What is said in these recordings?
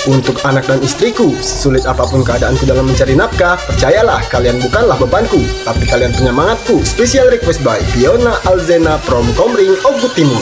Untuk anak dan istriku, sulit apapun keadaanku dalam mencari nafkah, percayalah kalian bukanlah bebanku, tapi kalian penyemangatku. Special request by Fiona Alzena from Komring, Ogut Timur.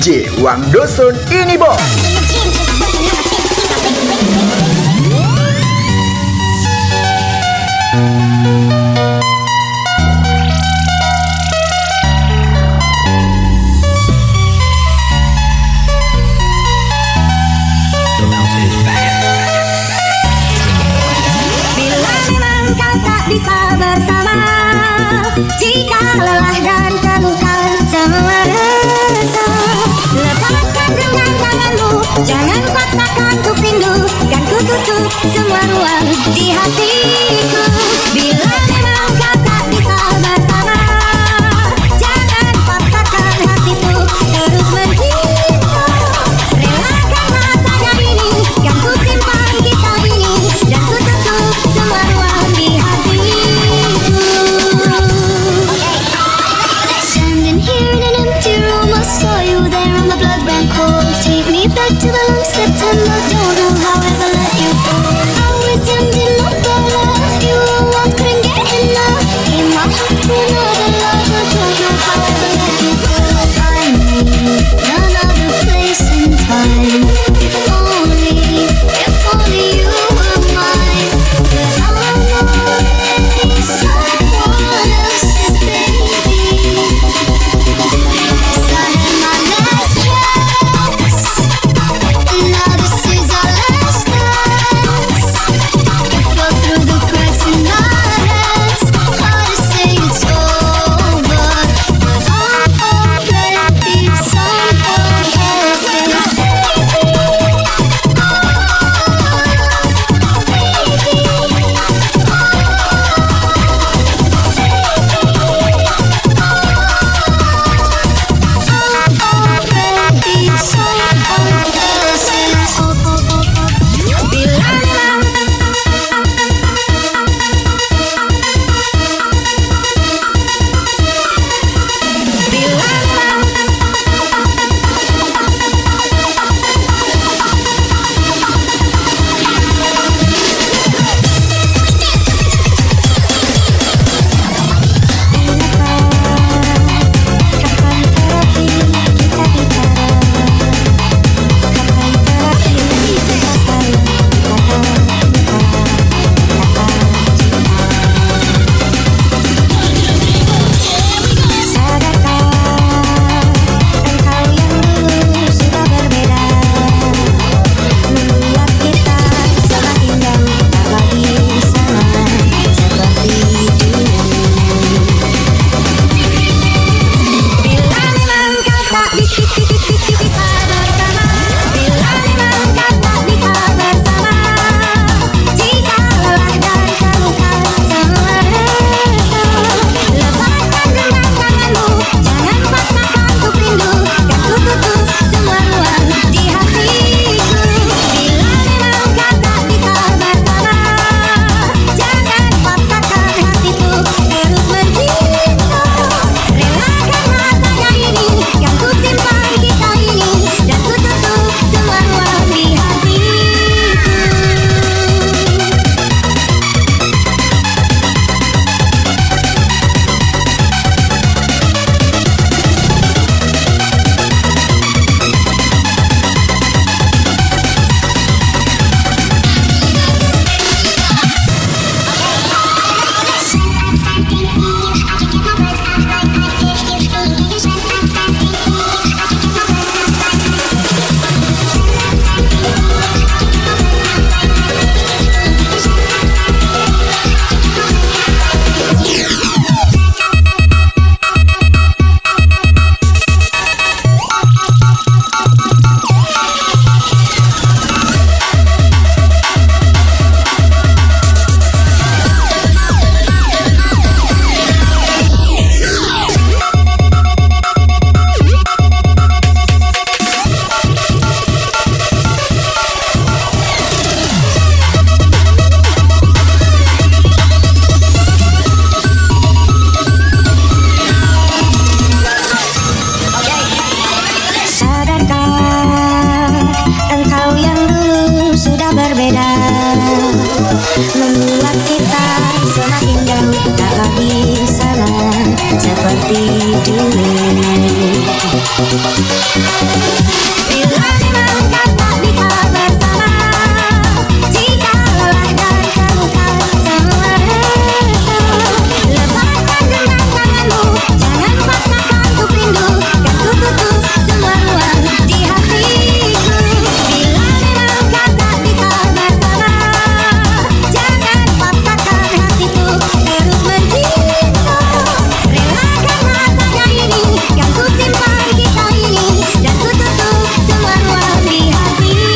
DJ Wang Dosun ini bos. Bisa bersama jika lelah dan terluka semua rasa. Lepaskan genggam tanganmu, jangan paksakan untuk rindu, dan ku tutup semua ruang di hatiku. Bila memang kau tak bisa bersama, jangan paksakan hatiku terus mencinta. Relakan rasanya ini, kan ku simpan kisah ini, dan ku tutup semua ruang di hatiku. Standing here in an empty room, I saw you there and my blood ran cold. Take me back to the long September, don't know how I ever let you go. Always ending up by love, you were one, couldn't get enough. Gave my heart to another lover, don't know how I ever let you go. Find me another place and time. If only you were mine. But I'm already someone else's baby. 'Cause I had my last chance, and now this is our last dance. You fell through the cracks in my hands. Hard to say it's over, but I'm already someone else's baby. Membuat kita semakin jauh, tak lagi sama seperti dulu. Bila memang kau tak bisa bersama, jika lelah dan terluka semua rasa, lepaskan genggam tanganmu, jangan paksakan untuk rindu, kan ku tutup semua ruang di hatiku. Bila memang kau tak bisa bersama, jangan paksakan hatiku terus mencinta. Relakan rasanya ini, kan ku simpan kisah ini, dan ku tutup semua ruang di hatiku.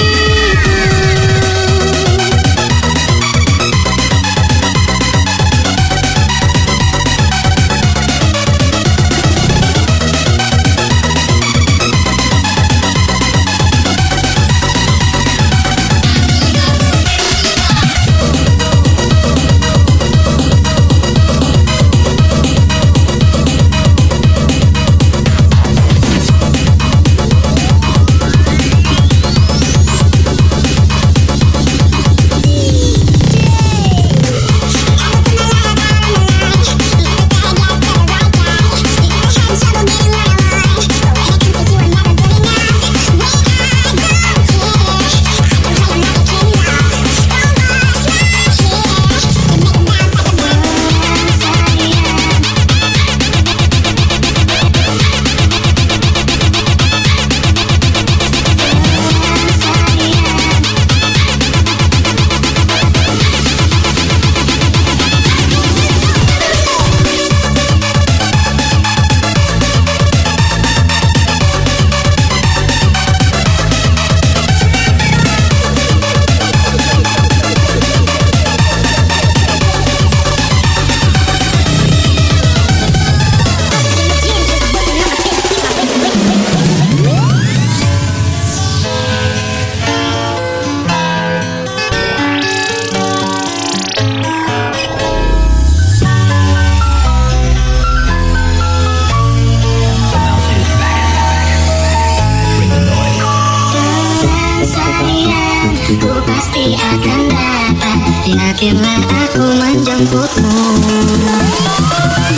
Sayang, ku pasti akan dapat. Yakinlah aku menjemputmu.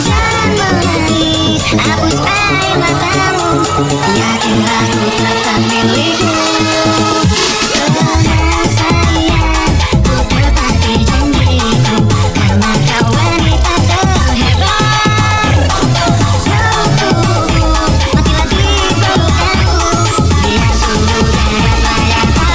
Jangan menangis, hapus air matamu. Yakinlah ku tetap milikmu. Tenang sayang, ku tepati janjiku, karena kau wanita terhebat. Jauhku, mati lagi pelukanku, biar sudah bayar aku.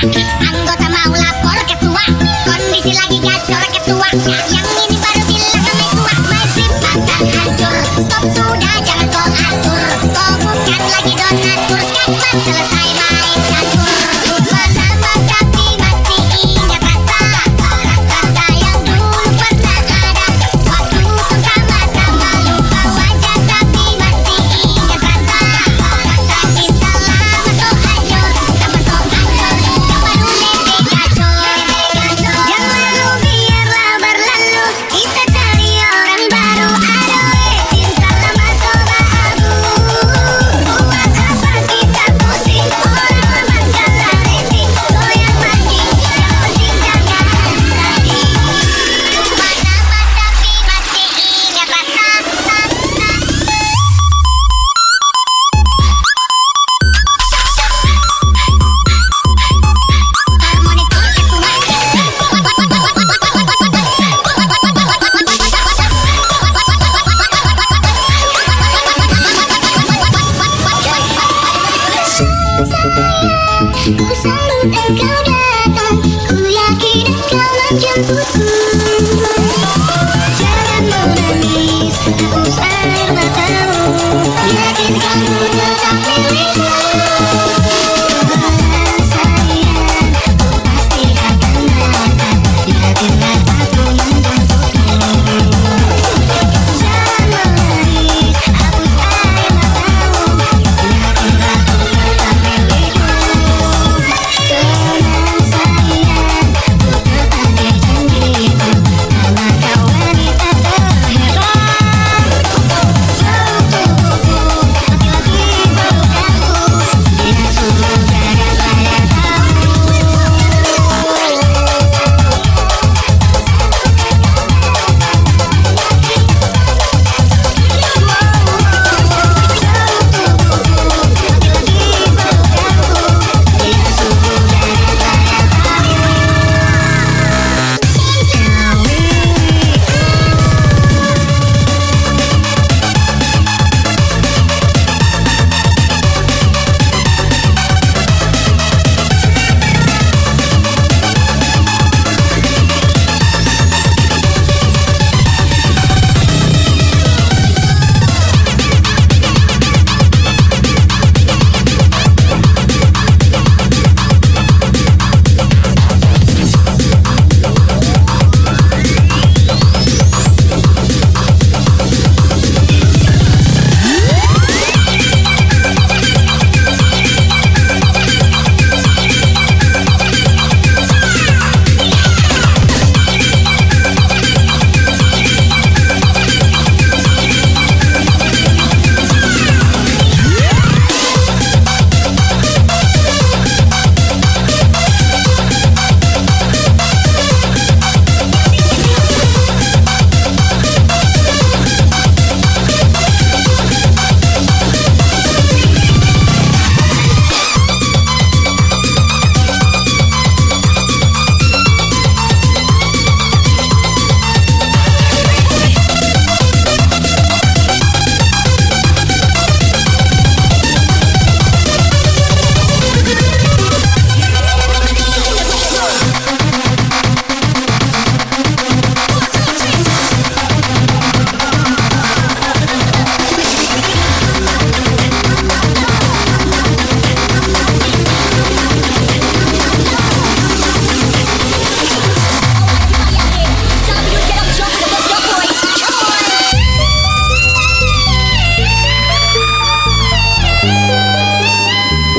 Anggota mau lapor ketua, kondisi lagi gacor ketua. Yang ini baru bilang kami tua, masih akan hancur. Stop sudah, jangan kau atur. Kau bukan lagi donatur, kapan selesai main catur? Menambah tapi masih ingat rasa yang dulu pernah ada. Waktu itu sama-sama lupa wajah tapi masih ingat rasa cinta lama so hancur, tambah so hancur, yang baru lebe gacor. Yang lalu biarlah berlalu, kita cari orang baru. Aduh cinta lama so bahagu, buat apa kita pusing? Orang aman kalah racing, goyang mancing, yang penting jangan sakit. Menambah tapi masih ingat rasa. Harmonitor ketua. Ku sambut engkau datang, ku yakin engkau menjemputku. Jangan menangis, hapus air matamu, yakin kamu tetap milikku. Sayang, ku pasti akan datang, yakinlah aku menjemputmu. Jangan menangis, hapus air matamu, yakinlah aku tetap milikmu. Tenang sayang, ku tepati janjiku, karena kau wanita terhebat. Seluruh tubuhku, laki-laki pelukanku, dia seluruh jagat raya tahu.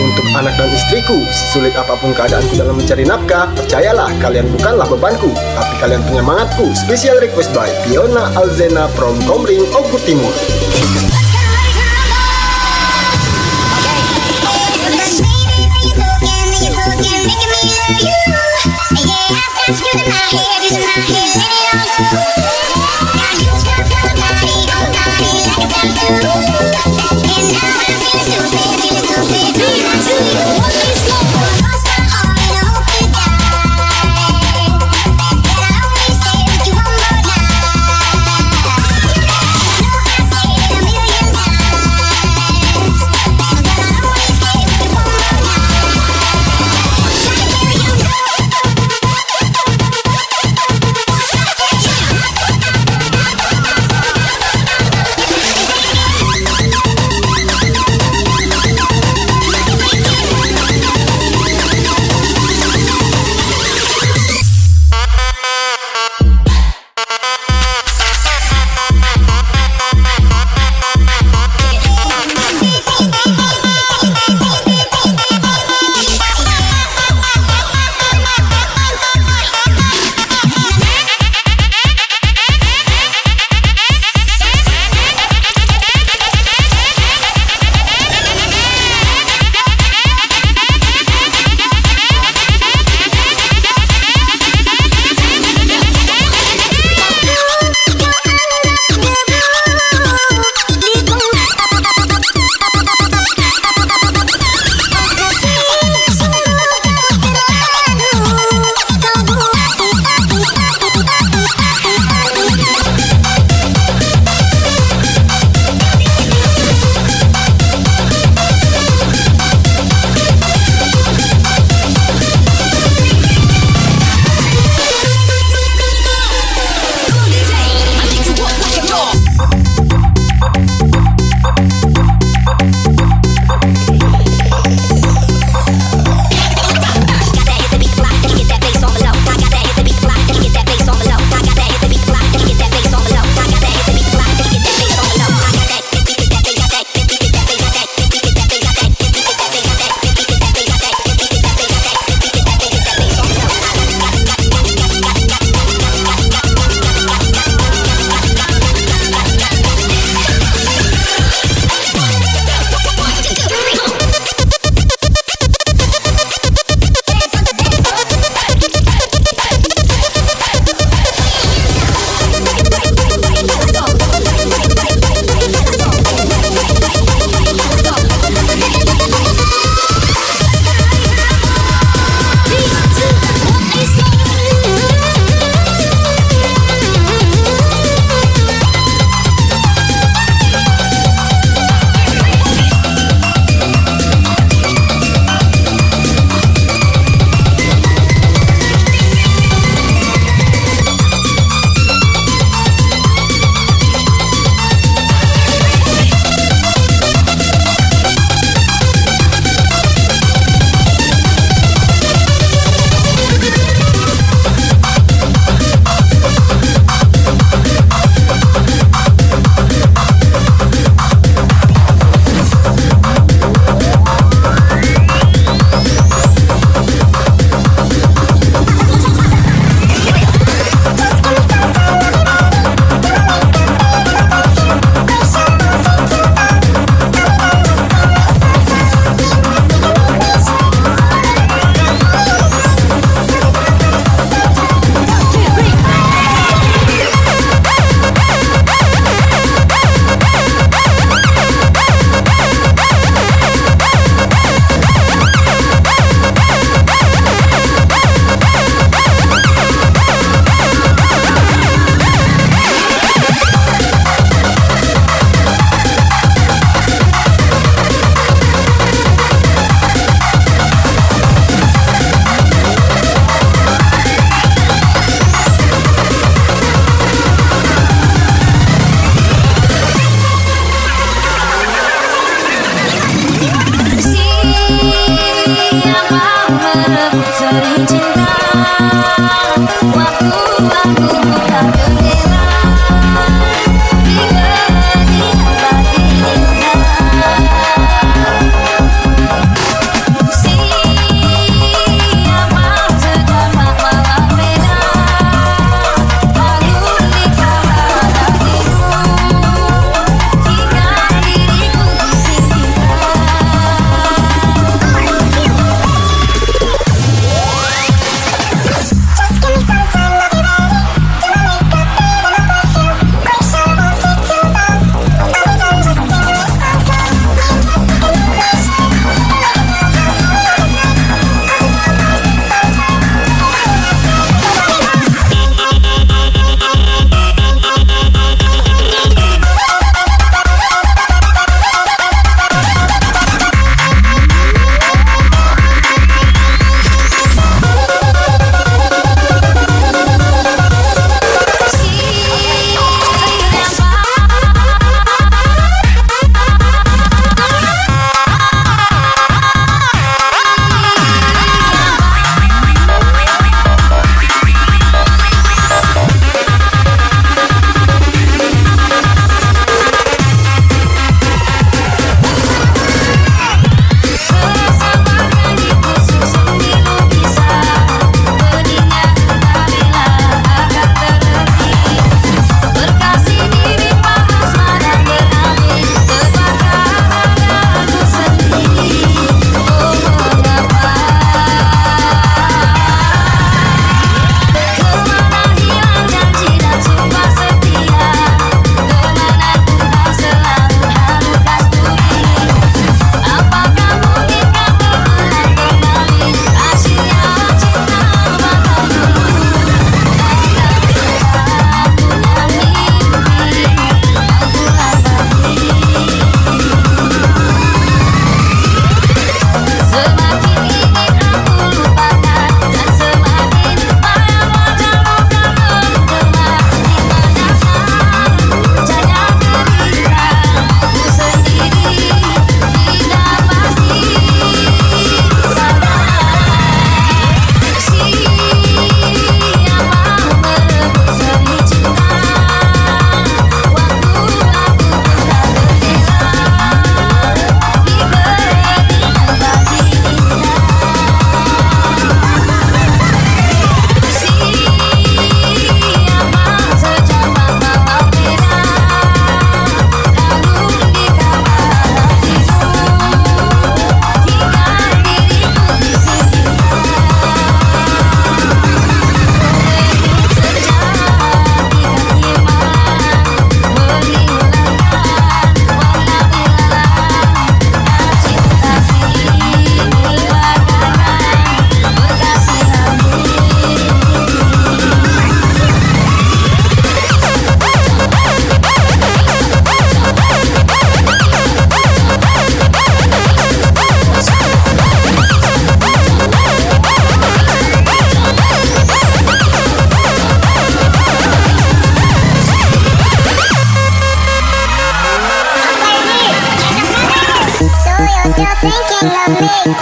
Untuk anak dan istriku, sulit apapun keadaanku dalam mencari nafkah, percayalah kalian bukanlah bebanku, tapi kalian penyemangatku. Special request by Fiona Alzena from Komring, Oku Timur.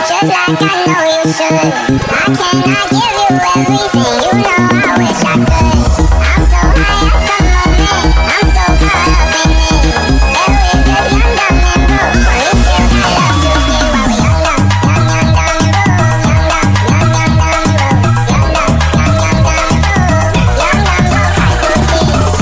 just like I know you should. I cannot give you everything, you know I wish I could. I'm so high up the moment, I'm so caught up in it. Yeah, we're just young, dumb, and broke, but we still got love to give. While we young, dumb, young, young, dumb, and broke. Young, dumb, young, young, dumb, and broke. Young, dumb, young, young, dumb, and broke. Young, dumb, broke high school kids.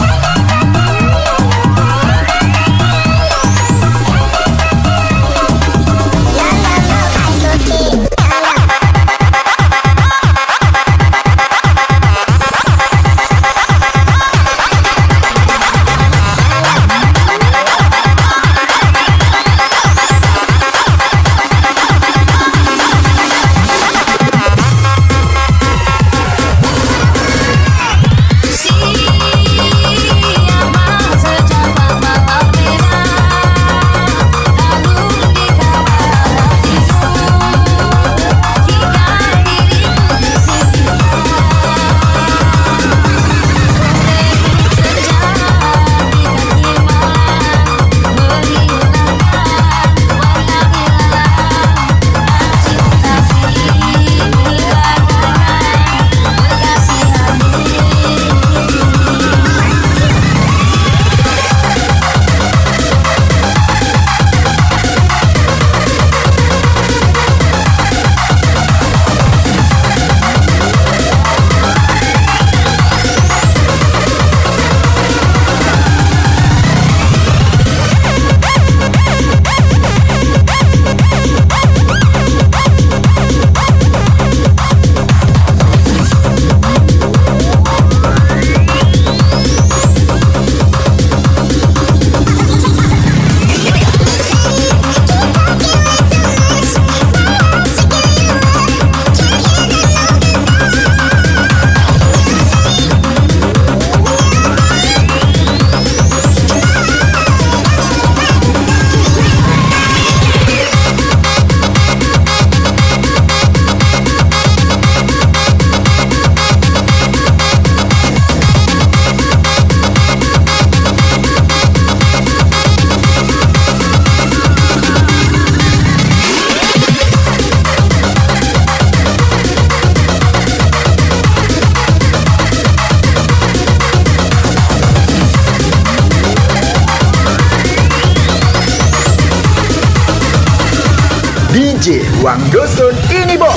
DJ Wang Dusun ini bos.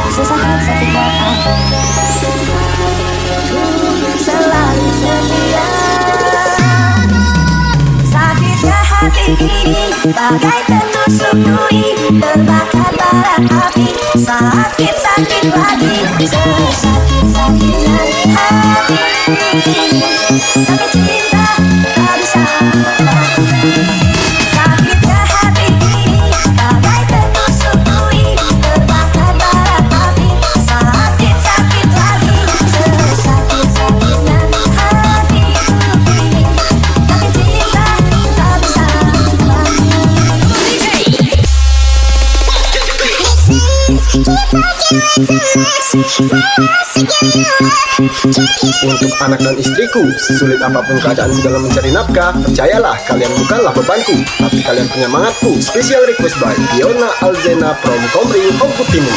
Sesaat setia selalu setia. Sakitnya hati ini bagai tertusuk duri, terbakar bara api. Sakit-sakit lagi, sesakit-sakitnya hati. Tapi cinta tak bisa. Sakitnya hati ini bagai tertusuk duri, terbakar bara api. Sakit-sakit lagi, sesakit-sakitnya hati. Tapi cinta tak bisa. Untuk anak dan istriku, sulit apapun keadaan dalam mencari nafkah, percayalah kalian bukanlah bebanku, tapi kalian penyemangatku. Special request by Fiona Alzena from Komring, Ogut Timur.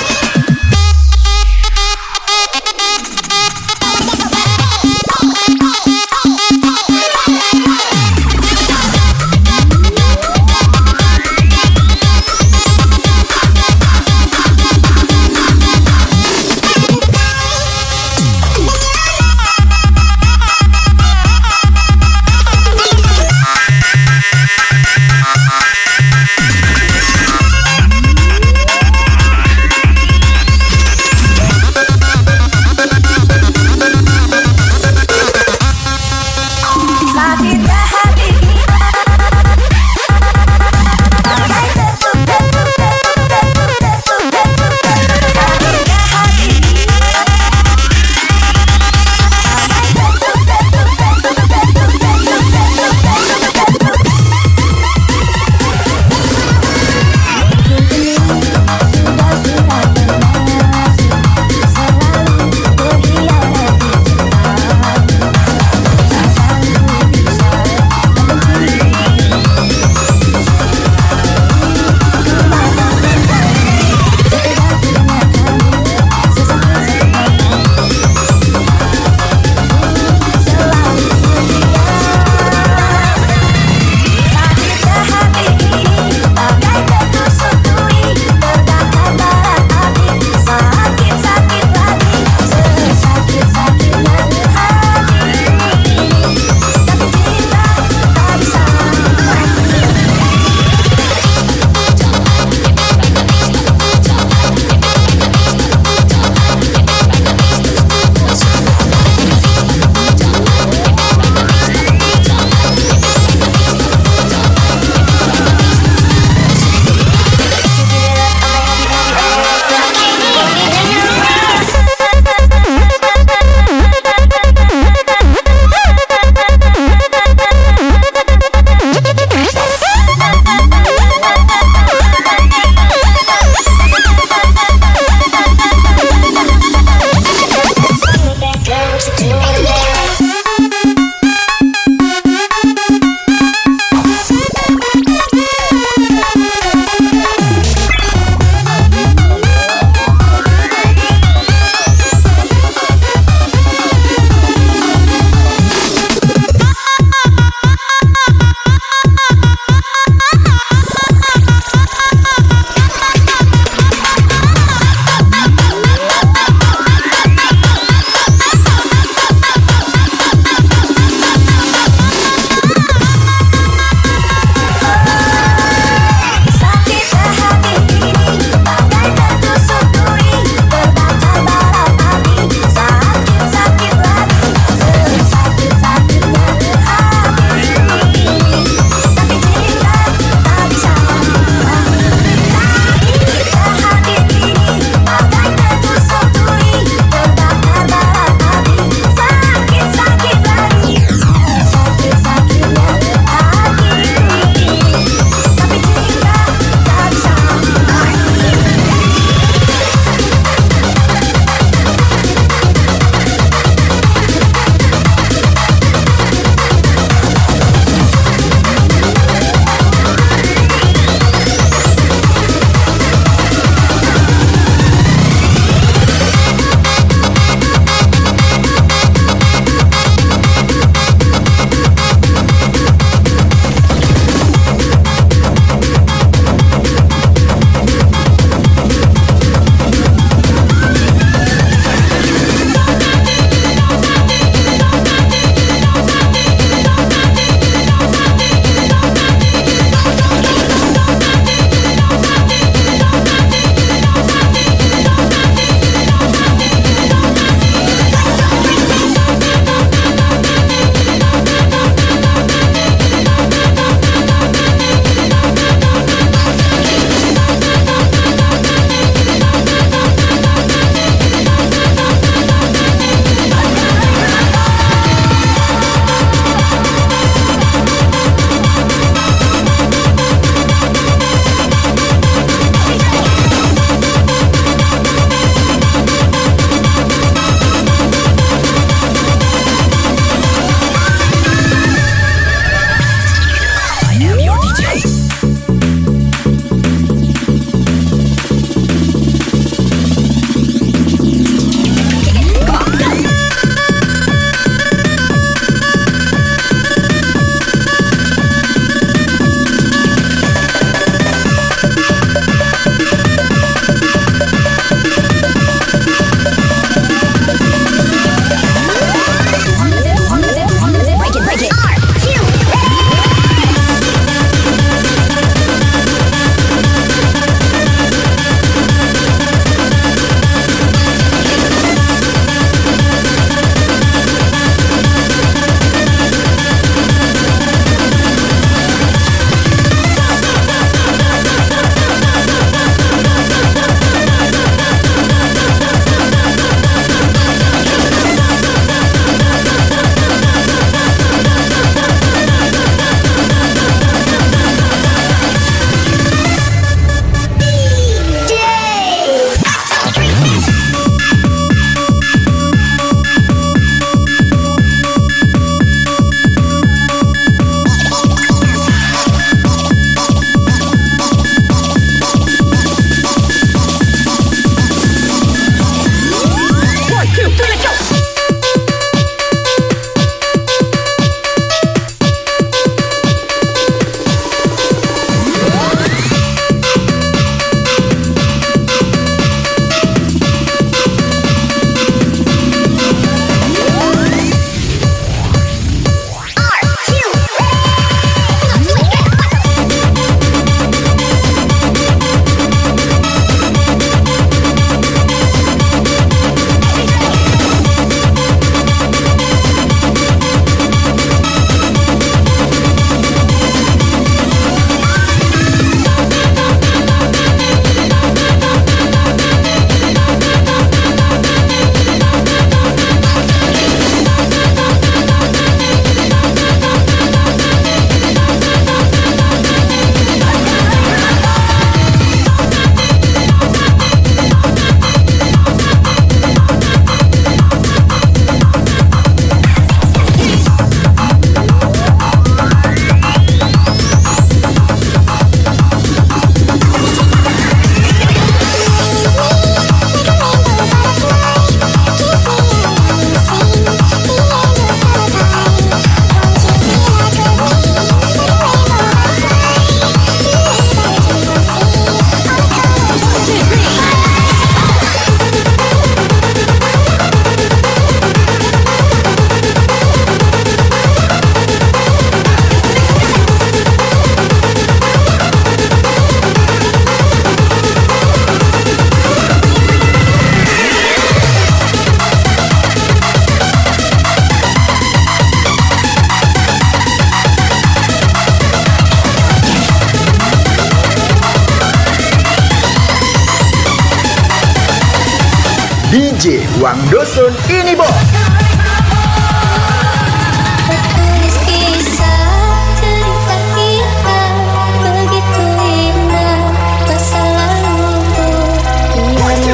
Uang dusun ini bos. Tertulis kisah cerita kita, begitu indah masa laluku. Ia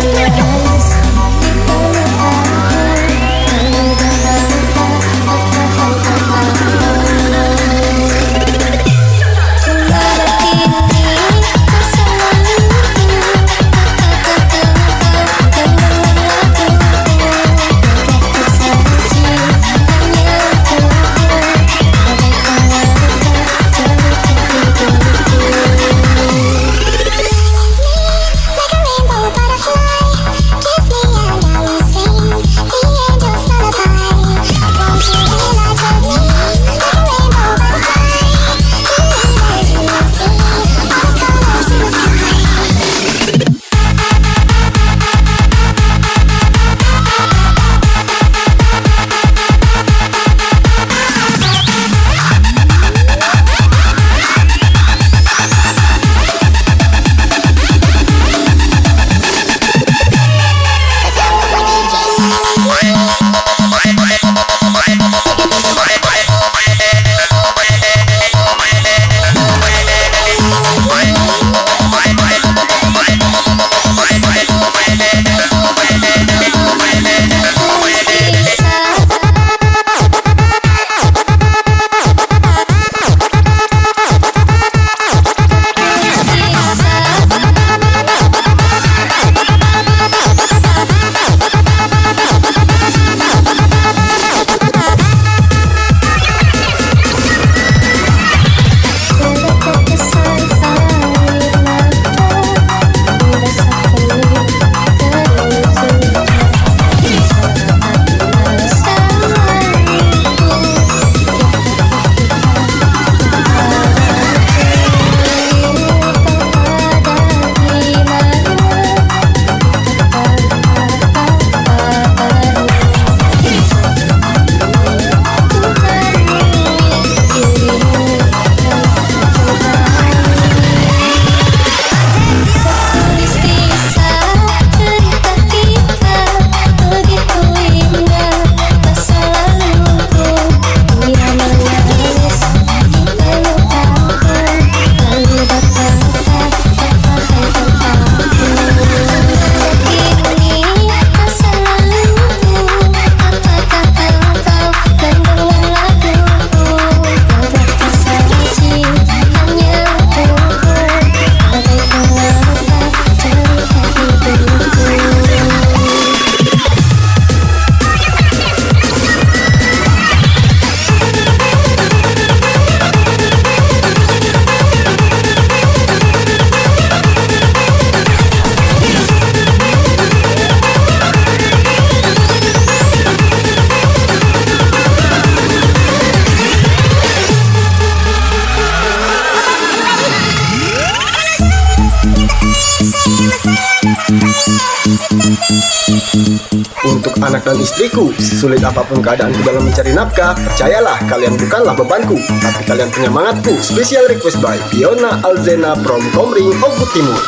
menangis di peluk aku, lalu berkata kembali kini masa laluku. Dan Untuk anak dan istriku, sulit apapun keadaanku dalam mencari nafkah, percayalah kalian bukanlah bebanku, tapi kalian penyemangatku. Special request by Fiona Alzena from Komring, Ogut Timur.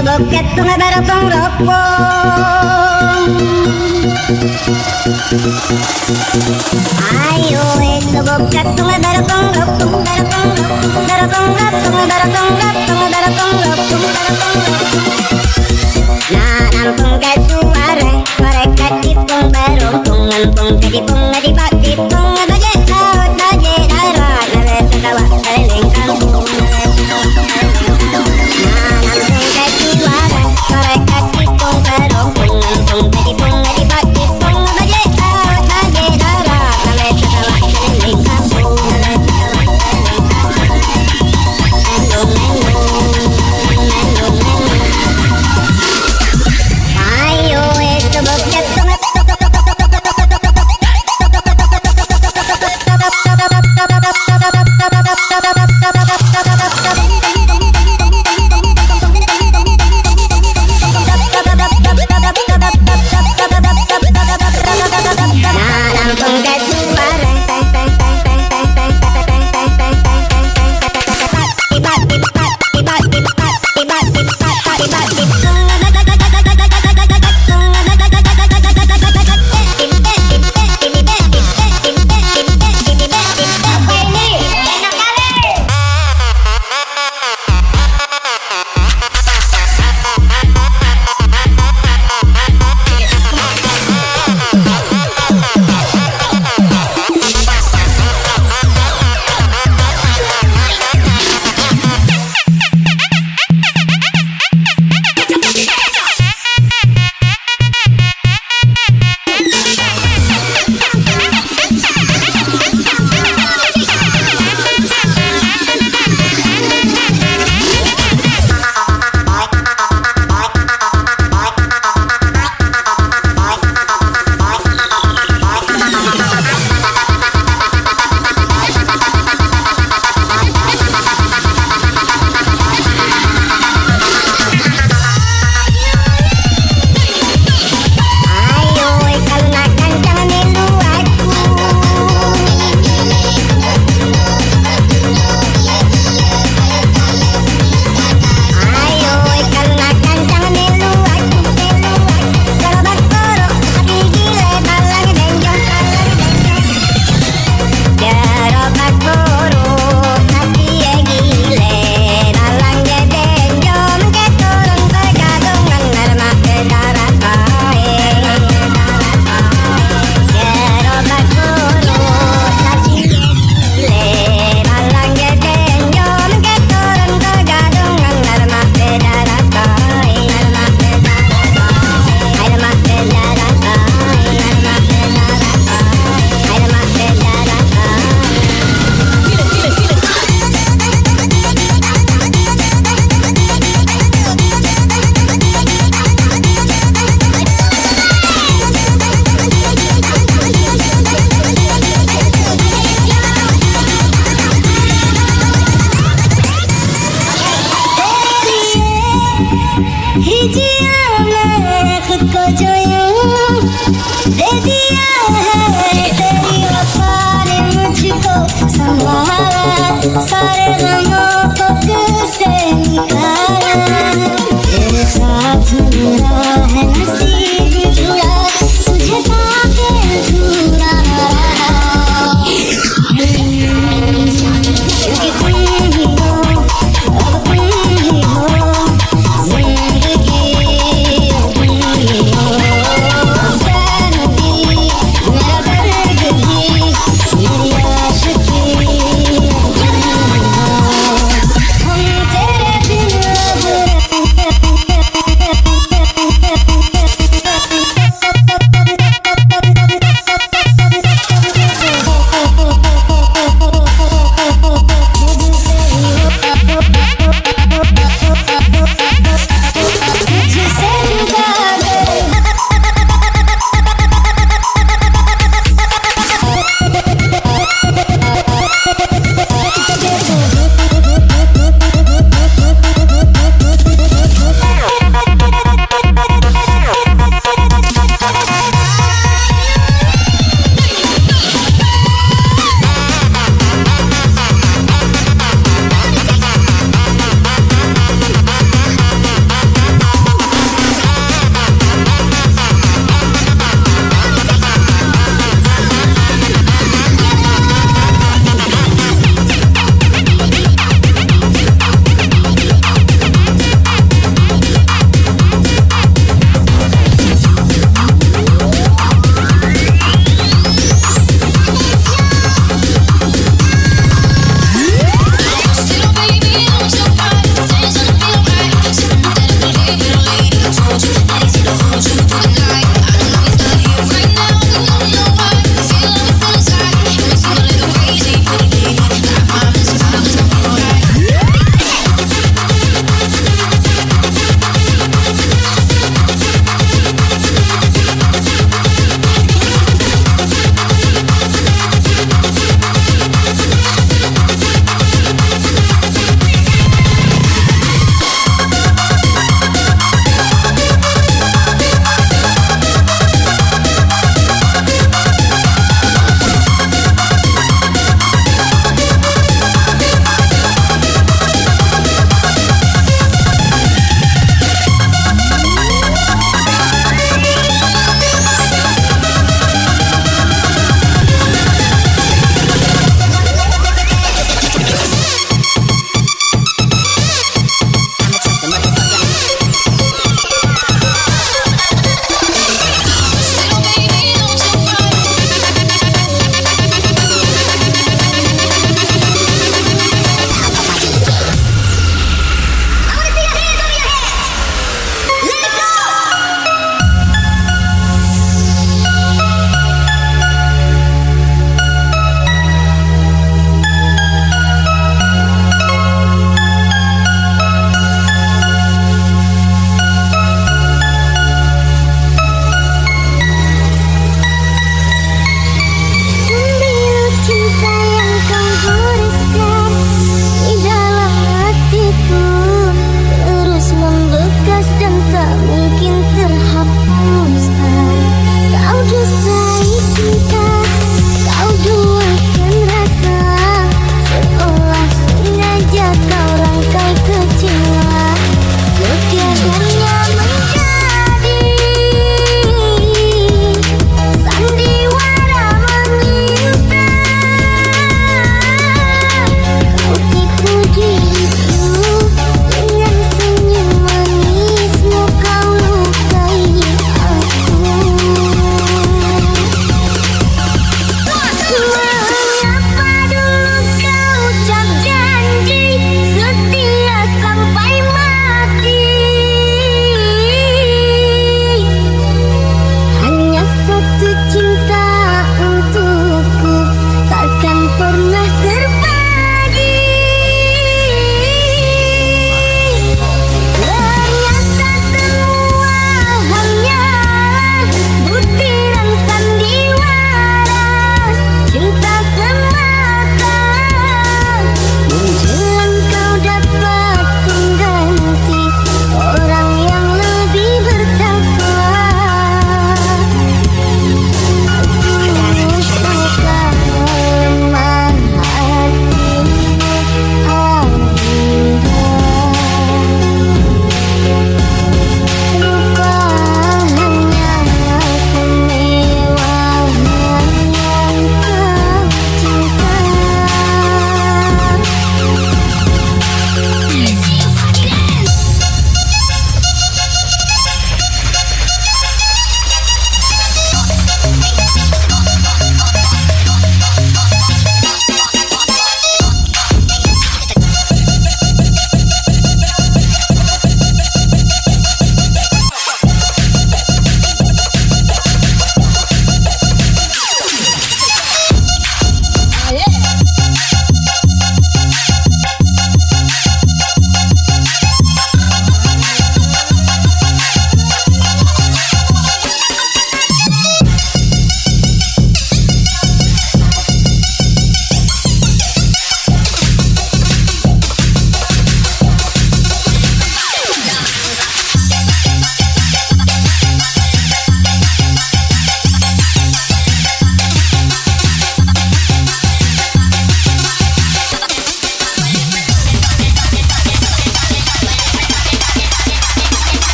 bukit bunga beropong-ropong. Ayo itu bukit bunga beropong-ropong, beropong-ropong, beropong-ropong, beropong-ropong, beropong-ropong, beropong-ropong. Nah, nampung ketuare, mereka tipung beropong, nampung ketipung, ngedipak tipung, ngebaje laut, baje darat, ngeles kawak keliling kampung, ngeles kawak keliling kampung. Nah, nampung ketuare, mereka tipung beropong, nampung ketipung, ngedipak tipung, ngebaje laut, baje darat, ngeles kawak keliling kampung, ngeles kawak keliling kampung. Mendung, mendung, mendung, mendung. Ayo itu bukit bunga हिजिया मैं खुद को जो यूं दे दिया है तेरी वफा ने मुझको संभाला सारे गमों